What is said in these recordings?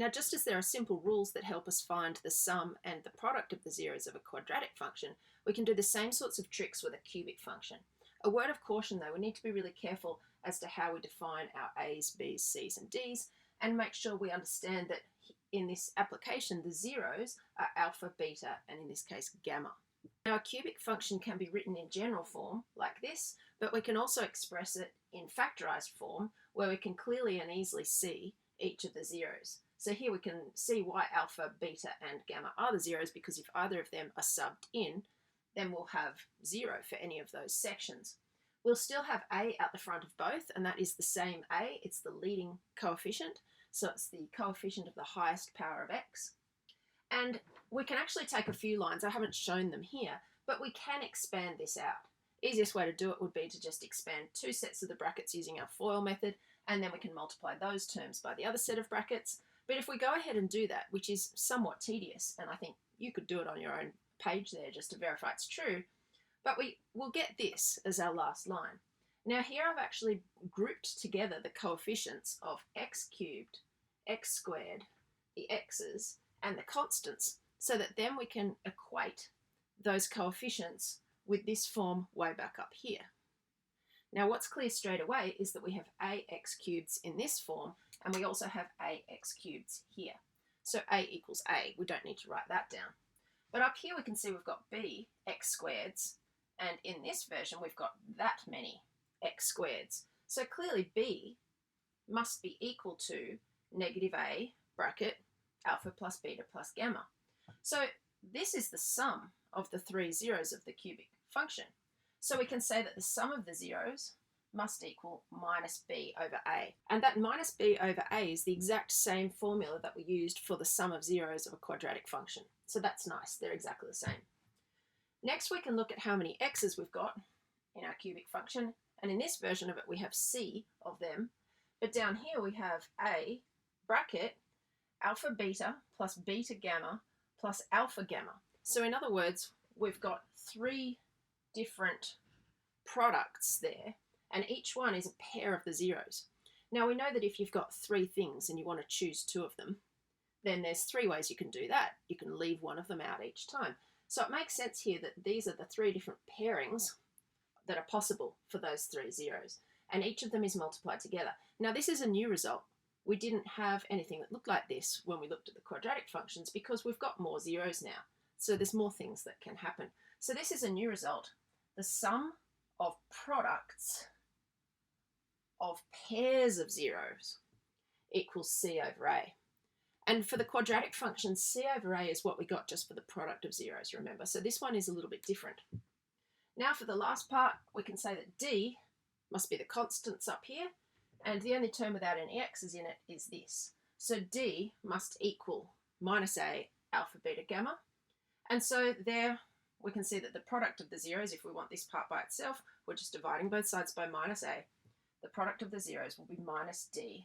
Now, just as there are simple rules that help us find the sum and the product of the zeros of a quadratic function, we can do the same sorts of tricks with a cubic function. A word of caution though, we need to be really careful as to how we define our a's, b's, c's and d's, and make sure we understand that in this application the zeros are alpha, beta, and in this case gamma. Now a cubic function can be written in general form like this, but we can also express it in factorized form where we can clearly and easily see each of the zeros. So here we can see why alpha, beta and gamma are the zeros, because if either of them are subbed in, then we'll have 0 for any of those sections. We'll still have a at the front of both, and that is the same a. It's the leading coefficient, so it's the coefficient of the highest power of x. And we can actually take a few lines. I haven't shown them here, but we can expand this out. Easiest way to do it would be to just expand two sets of the brackets using our FOIL method, and then we can multiply those terms by the other set of brackets. But if we go ahead and do that, which is somewhat tedious, and I think you could do it on your own page there just to verify it's true, but we will get this as our last line. Now here I've actually grouped together the coefficients of x cubed, x squared, the x's, and the constants, so that then we can equate those coefficients with this form way back up here. Now what's clear straight away is that we have ax cubes in this form, and we also have ax cubes here. So a equals a. We don't need to write that down. But up here we can see we've got b x squareds, and in this version we've got that many x squareds. So clearly b must be equal to negative a bracket alpha plus beta plus gamma. So this is the sum of the three zeros of the cubic function. So we can say that the sum of the zeros must equal minus b over a. And that minus b over a is the exact same formula that we used for the sum of zeros of a quadratic function. So that's nice, they're exactly the same. Next we can look at how many x's we've got in our cubic function, and in this version of it we have c of them, but down here we have a bracket alpha beta plus beta gamma plus alpha gamma. So in other words, we've got three different products there, and each one is a pair of the zeros. Now we know that if you've got three things and you want to choose two of them, then there's three ways you can do that. You can leave one of them out each time. So it makes sense here that these are the three different pairings that are possible for those three zeros, and each of them is multiplied together. Now this is a new result. We didn't have anything that looked like this when we looked at the quadratic functions because we've got more zeros now. So there's more things that can happen. So this is a new result. The sum of products of pairs of zeros equals c over a. And for the quadratic function, c over a is what we got just for the product of zeros, remember? So this one is a little bit different. Now for the last part, we can say that d must be the constants up here, and the only term without any x's in it is this. So d must equal minus a alpha beta gamma. And so there we can see that the product of the zeros, if we want this part by itself, we're just dividing both sides by minus a. The product of the zeros will be minus d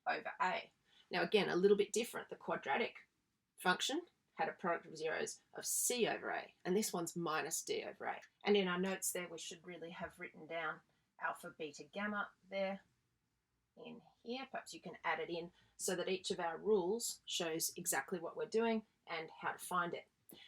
over a. Now again, a little bit different. The quadratic function had a product of zeros of c over a, and this one's minus d over a. And in our notes there, we should really have written down alpha beta gamma there in here. Perhaps you can add it in so that each of our rules shows exactly what we're doing and how to find it.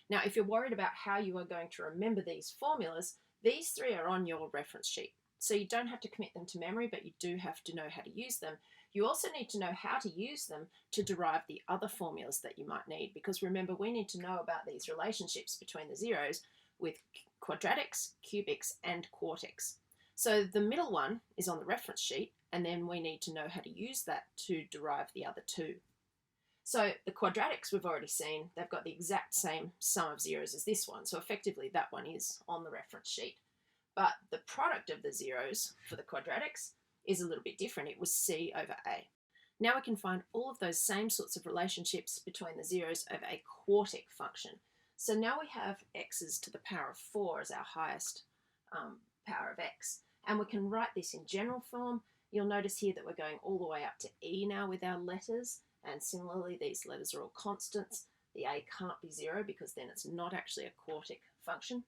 Now, if you're worried about how you are going to remember these formulas, these three are on your reference sheet. So you don't have to commit them to memory, but you do have to know how to use them. You also need to know how to use them to derive the other formulas that you might need, because remember, we need to know about these relationships between the zeros with quadratics, cubics, and quartics. So the middle one is on the reference sheet, and then we need to know how to use that to derive the other two. So the quadratics we've already seen, they've got the exact same sum of zeros as this one, so effectively that one is on the reference sheet. But the product of the zeros for the quadratics is a little bit different. It was c over a. Now we can find all of those same sorts of relationships between the zeros of a quartic function. So now we have x's to the power of 4 as our highest power of x. And we can write this in general form. You'll notice here that we're going all the way up to e now with our letters. And similarly, these letters are all constants. The a can't be 0 because then it's not actually a quartic function.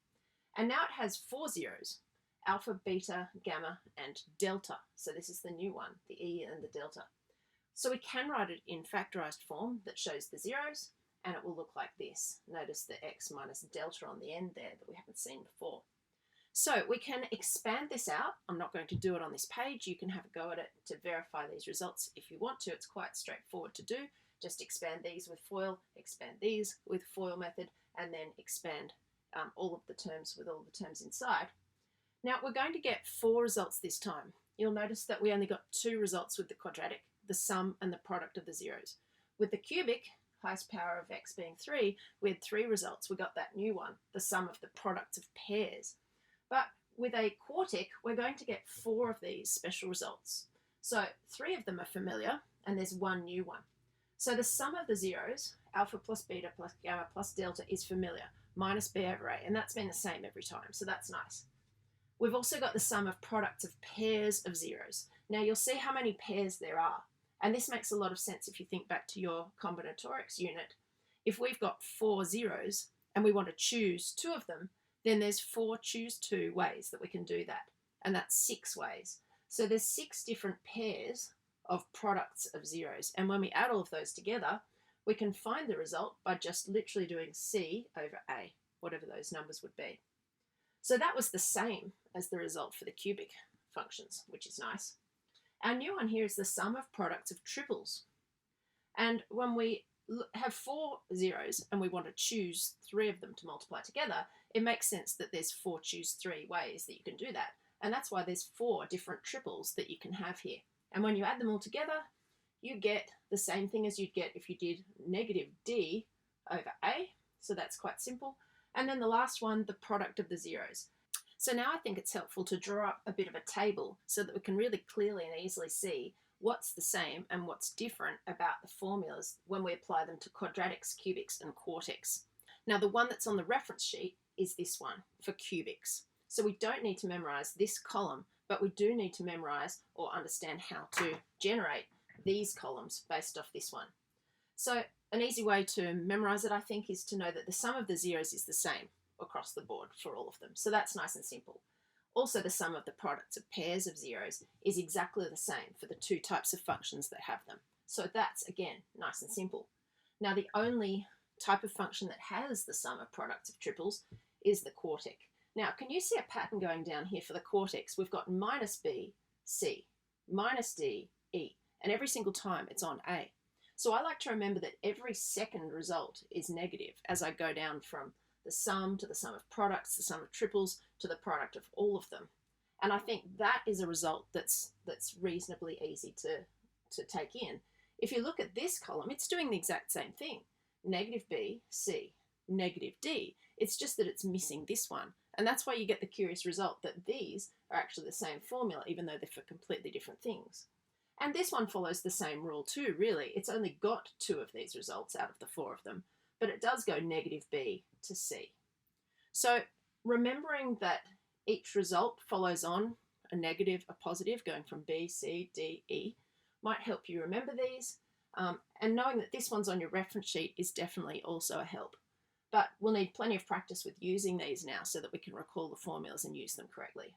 And now it has 4 zeros, alpha, beta, gamma, and delta. So this is the new one, the e and the delta. So we can write it in factorised form that shows the zeros, and it will look like this. Notice the x minus delta on the end there that we haven't seen before. So we can expand this out. I'm not going to do it on this page. You can have a go at it to verify these results if you want to. It's quite straightforward to do. Just expand these with FOIL, expand these with FOIL method, and then expand all of the terms with all the terms inside. Now we're going to get 4 results this time. You'll notice that we only got 2 results with the quadratic, the sum and the product of the zeros. With the cubic, highest power of x being 3, we had 3 results. We got that new one, the sum of the products of pairs. But with a quartic, we're going to get 4 of these special results. So 3 of them are familiar, and there's 1 new one. So the sum of the zeros, alpha plus beta plus gamma plus delta, is familiar, minus b over a, and that's been the same every time, so that's nice. We've also got the sum of products of pairs of zeros. Now you'll see how many pairs there are, and this makes a lot of sense if you think back to your combinatorics unit. If we've got 4 zeros and we want to choose 2 of them, then there's 4 choose 2 ways that we can do that, and that's 6 ways. So there's 6 different pairs of products of zeros, and when we add all of those together, we can find the result by just literally doing C over A, whatever those numbers would be. So that was the same as the result for the cubic functions, which is nice. Our new one here is the sum of products of triples. And when we have 4 zeros and we want to choose 3 of them to multiply together, it makes sense that there's 4 choose 3 ways that you can do that. And that's why there's 4 different triples that you can have here. And when you add them all together, you get the same thing as you'd get if you did negative d over a. So that's quite simple. And then the last one, the product of the zeros. So now I think it's helpful to draw up a bit of a table so that we can really clearly and easily see what's the same and what's different about the formulas when we apply them to quadratics, cubics, and quartics. Now the one that's on the reference sheet is this one for cubics. So we don't need to memorize this column, but we do need to memorize or understand how to generate these columns based off this one. So an easy way to memorize it, I think, is to know that the sum of the zeros is the same across the board for all of them. So that's nice and simple. Also, the sum of the products of pairs of zeros is exactly the same for the 2 types of functions that have them. So that's, again, nice and simple. Now, the only type of function that has the sum of products of triples is the quartic. Now, can you see a pattern going down here for the quartics? We've got minus b, c, minus d, e, and every single time it's on a. So I like to remember that every second result is negative as I go down from the sum to the sum of products, the sum of triples, to the product of all of them. And I think that is a result that's reasonably easy to take in. If you look at this column, it's doing the exact same thing. Negative b, c, negative d. It's just that it's missing this one. And that's why you get the curious result that these are actually the same formula, even though they're for completely different things. And this one follows the same rule too, really. It's only got 2 of these results out of the 4 of them, but it does go negative b to c. So remembering that each result follows on a negative, a positive, going from b, c, d, e, might help you remember these. And knowing that this one's on your reference sheet is definitely also a help. But we'll need plenty of practice with using these now so that we can recall the formulas and use them correctly.